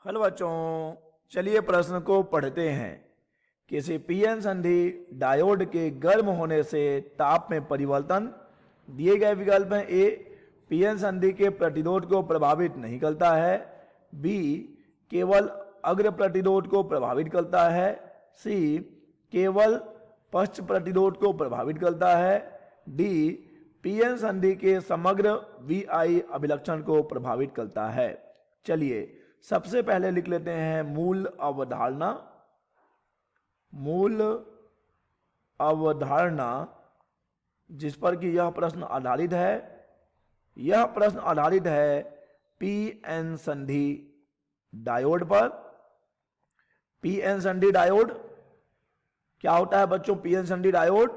Hello बच्चों, चलिए प्रश्न को पढ़ते हैं। किसी पीएन संधि डायोड के गर्म होने से ताप में परिवर्तन। दिए गए विकल्प हैं। ए, पीएन संधि के प्रतिरोध को प्रभावित नहीं करता है। बी, केवल अग्र प्रतिरोध को प्रभावित करता है। सी, केवल पश्च प्रतिरोध को प्रभावित करता है। डी, पीएन संधि के समग्र वीआई अभिलक्षण को प्रभावित करता है। चलिए सबसे पहले लिख लेते हैं मूल अवधारणा। मूल अवधारणा जिस पर कि यह प्रश्न आधारित है, यह प्रश्न आधारित है पीएन संधि डायोड पर। पीएन संधि डायोड क्या होता है बच्चों? पीएन संधि डायोड,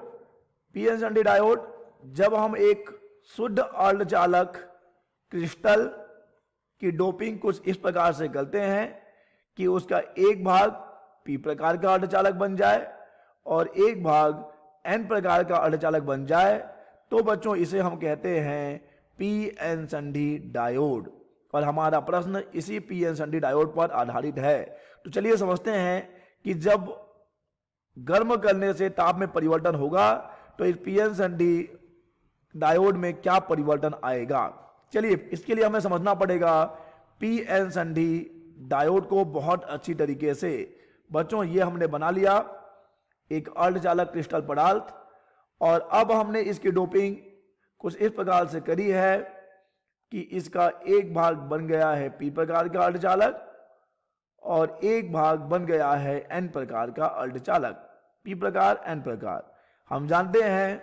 पीएन संधि डायोड जब हम एक शुद्ध अर्धचालक क्रिस्टल की डोपिंग कुछ इस प्रकार से करते हैं कि उसका एक भाग पी प्रकार का अर्धचालक बन जाए और एक भाग एन प्रकार का अर्धचालक बन जाए, तो बच्चों इसे हम कहते हैं पीएन संधि डायोड। और हमारा प्रश्न इसी पीएन संधि डायोड पर आधारित है। तो चलिए समझते हैं कि जब गर्म करने से ताप में परिवर्तन होगा तो इस पीएन संधि डायोड में क्या परिवर्तन आएगा। चलिए इसके लिए हमें समझना पड़ेगा पीएन संधि डायोड को बहुत अच्छी तरीके से। बच्चों ये हमने बना लिया एक अर्धचालक क्रिस्टल पदार्थ, और अब हमने इसकी डोपिंग कुछ इस प्रकार से करी है कि इसका एक भाग बन गया है पी प्रकार का अर्धचालक और एक भाग बन गया है एन प्रकार का अर्धचालक। पी प्रकार, एन प्रकार। हम जानते हैं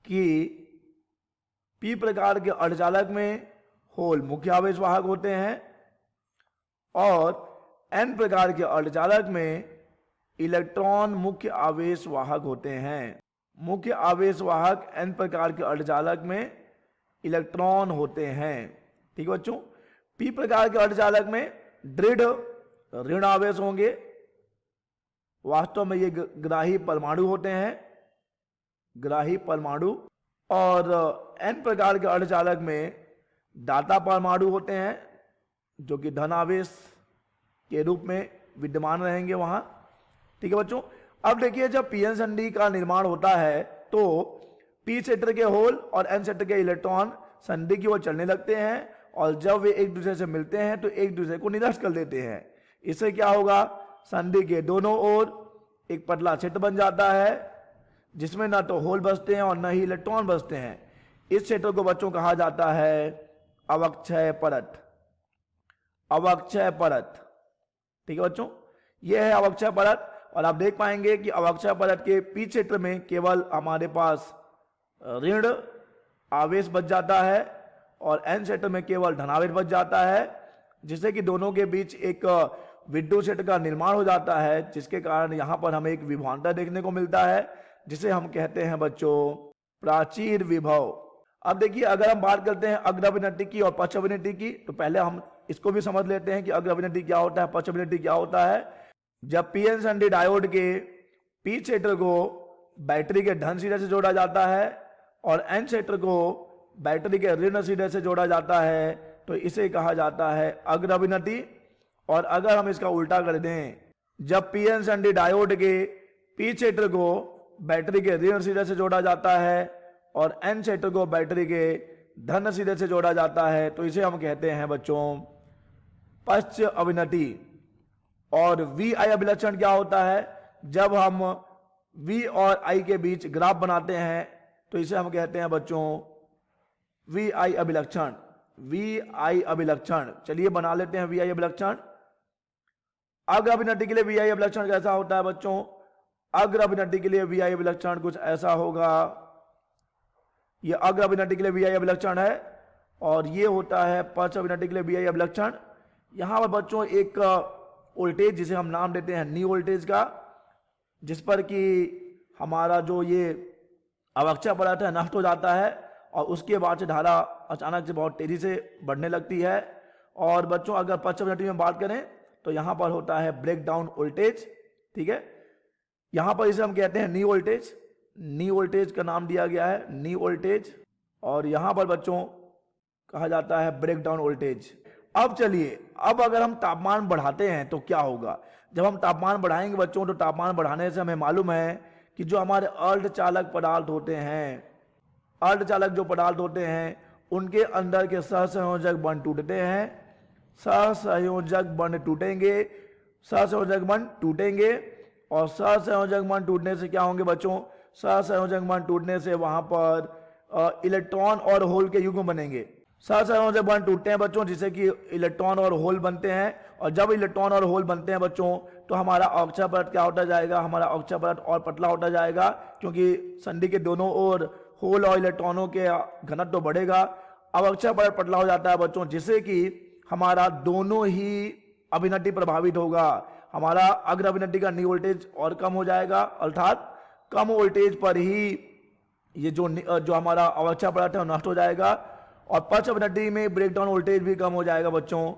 कि पी प्रकार के अर्धचालक में होल मुख्य आवेश वाहक होते हैं और एन प्रकार के अर्धचालक में इलेक्ट्रॉन मुख्य आवेश वाहक होते हैं। मुख्य आवेश वाहक एन प्रकार के अर्धचालक में इलेक्ट्रॉन होते हैं। ठीक है बच्चों, पी प्रकार के अर्धचालक में दृढ़ ऋण आवेश होंगे। वास्तव में ये ग्राही परमाणु होते हैं, ग्राही परमाणु। और एन प्रकार के अर्धचालक में दाता परमाणु होते हैं जो कि धन आवेश के रूप में विद्यमान रहेंगे वहां। ठीक है बच्चों, अब देखिए जब पीएन संधि का निर्माण होता है तो पी क्षेत्र के होल और एन क्षेत्र के इलेक्ट्रॉन संधि की ओर चलने लगते हैं और जब वे एक दूसरे से मिलते हैं तो एक दूसरे को निरस्त कर देते हैं। इससे क्या होगा? संधि के दोनों ओर एक पतला क्षेत्र बन जाता है जिसमें ना तो होल बसते हैं और न ही इलेक्ट्रॉन बसते हैं। इस क्षेत्र को बच्चों कहा जाता है अवक्षय परत। अवक्षय परत। ठीक है बच्चों, यह है अवक्षय परत। और आप देख पाएंगे कि अवक्षय परत के पी क्षेत्र में केवल हमारे पास ऋण आवेश बच जाता है और एन क्षेत्र में केवल धनावेश बच जाता है, जिससे कि दोनों के बीच एक विद्युत क्षेत्र का निर्माण हो जाता है, जिसके कारण यहां पर हमें एक विभवांतर देखने को मिलता है जिसे हम कहते हैं बच्चों प्राचीर विभव। अब देखिए अगर हम बात करते हैं अग्रविनति की और पश्चविनति की, तो पहले हम इसको भी समझ लेते हैं कि अग्रविनति क्या होता है, पश्चविनति क्या होता है। जब पीएन संधि डायोड के पी क्षेत्र को बैटरी के धन सिरे से जोड़ा जाता है और एन क्षेत्र को बैटरी के ऋण सिरे से जोड़ा जाता है तो इसे कहा जाता है अग्रविनति। और अगर हम इसका उल्टा कर दें, जब पीएन संधि डायोड के पी क्षेत्र को बैटरी के ऋण सिरे से जोड़ा जाता है और एन क्षेत्र को बैटरी के धन सिरे से जोड़ा जाता है तो इसे हम कहते हैं बच्चों पश्च अविनति। और वी आई अभिलक्षण क्या होता है? जब हम वी और आई के बीच ग्राफ बनाते हैं तो इसे हम कहते हैं बच्चों वी आई अभिलक्षण। वी आई अभिलक्षण, चलिए बना लेते हैं वी आई अभिलक्षण। अग्र अभिनति के लिए वी आई अभिलक्षण कैसा होता है बच्चों? अग्र अभिनति के लिए वी आई अभिलक्षण कुछ ऐसा होगा। यह अग्र अभिनति के लिए वी आई अभिलक्षण है और यह होता है पश्च अभिनति के लिए वी आई अभिलक्षण। यहां पर बच्चों एक वोल्टेज जिसे हम नाम देते हैं नी वोल्टेज का, जिस पर कि हमारा जो ये अवक्षय परत है नष्ट हो जाता है और उसके बाद से धारा अचानक से बहुत तेजी से बढ़ने लगती है। और बच्चों अगर पश्च अभिनति में बात करें तो यहां पर होता है ब्रेक डाउन वोल्टेज। ठीक है, यहां पर इसे हम कहते हैं नी वोल्टेज। नी वोल्टेज का नाम दिया गया है नी वोल्टेज। और यहां पर बच्चों कहा जाता है ब्रेक डाउन वोल्टेज। अब चलिए, अब अगर हम तापमान बढ़ाते हैं तो क्या होगा। जब हम तापमान बढ़ाएंगे बच्चों, तो तापमान बढ़ाने से हमें मालूम है कि जो हमारे अर्धचालक पदार्थ होते हैं, अर्धचालक जो पदार्थ होते हैं, उनके अंदर के सहसंयोजक बंध टूटते हैं। सहसंयोजक बंध टूटेंगे, सहसंयोजक बंध टूटेंगे, और सहसंयोजक बंध टूटने से क्या होंगे बच्चों, सहसंयोजक बंध टूटने से वहां पर इलेक्ट्रॉन और होल के युग्म बनेंगे। सहसंयोजक बंध टूटते हैं बच्चों, जिससे कि इलेक्ट्रॉन और होल बनते हैं, और जब इलेक्ट्रॉन और होल बनते हैं बच्चों, तो हमारा अक्षय परत क्या होता जाएगा, हमारा अक्षय परत और पतला होता जाएगा, क्योंकि संधि के दोनों ओर होल और इलेक्ट्रॉनों के घनत्व तो बढ़ेगा। अब अक्षय परत पतला हो जाता है बच्चों, जिससे कि हमारा दोनों ही अभिनति प्रभावित होगा। हमारा अग्र अभिनति का नी वोल्टेज और कम हो जाएगा, अर्थात कम वोल्टेज पर ही ये जो हमारा अक्षय परत है नष्ट हो जाएगा, और पक्ष अभिनति में ब्रेकडाउन वोल्टेज भी कम हो जाएगा बच्चों।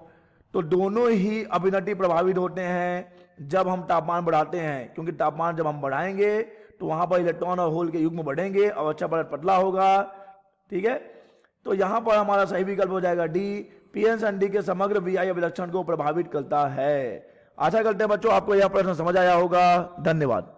तो दोनों ही अभिनति प्रभावित होते हैं जब हम तापमान बढ़ाते हैं, क्योंकि तापमान जब हम बढ़ाएंगे तो वहां पर इलेक्ट्रॉन और होल के युग्म बढ़ेंगे और अक्षय परत पतला होगा। ठीक है, तो यहां पर हमारा सही विकल्प हो जाएगा डी, पीएन संधि के समग्र वीआई अभिलक्षण को प्रभावित करता है। आशा करते हैं बच्चों आपको यह प्रश्न समझ आया होगा। धन्यवाद।